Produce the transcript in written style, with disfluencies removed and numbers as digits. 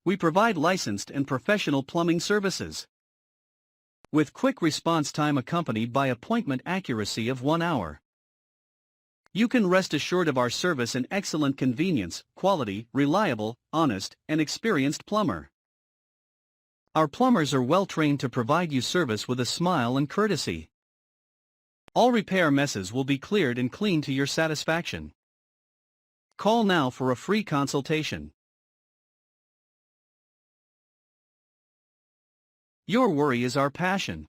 We provide licensed and professional plumbing services, with quick response time accompanied by appointment accuracy of 1 hour. You can rest assured of our service and excellent convenience, quality, reliable, honest, and experienced plumber. Our plumbers are well trained to provide you service with a smile and courtesy. All repair messes will be cleared and cleaned to your satisfaction. Call now for a free consultation. Your worry is our passion.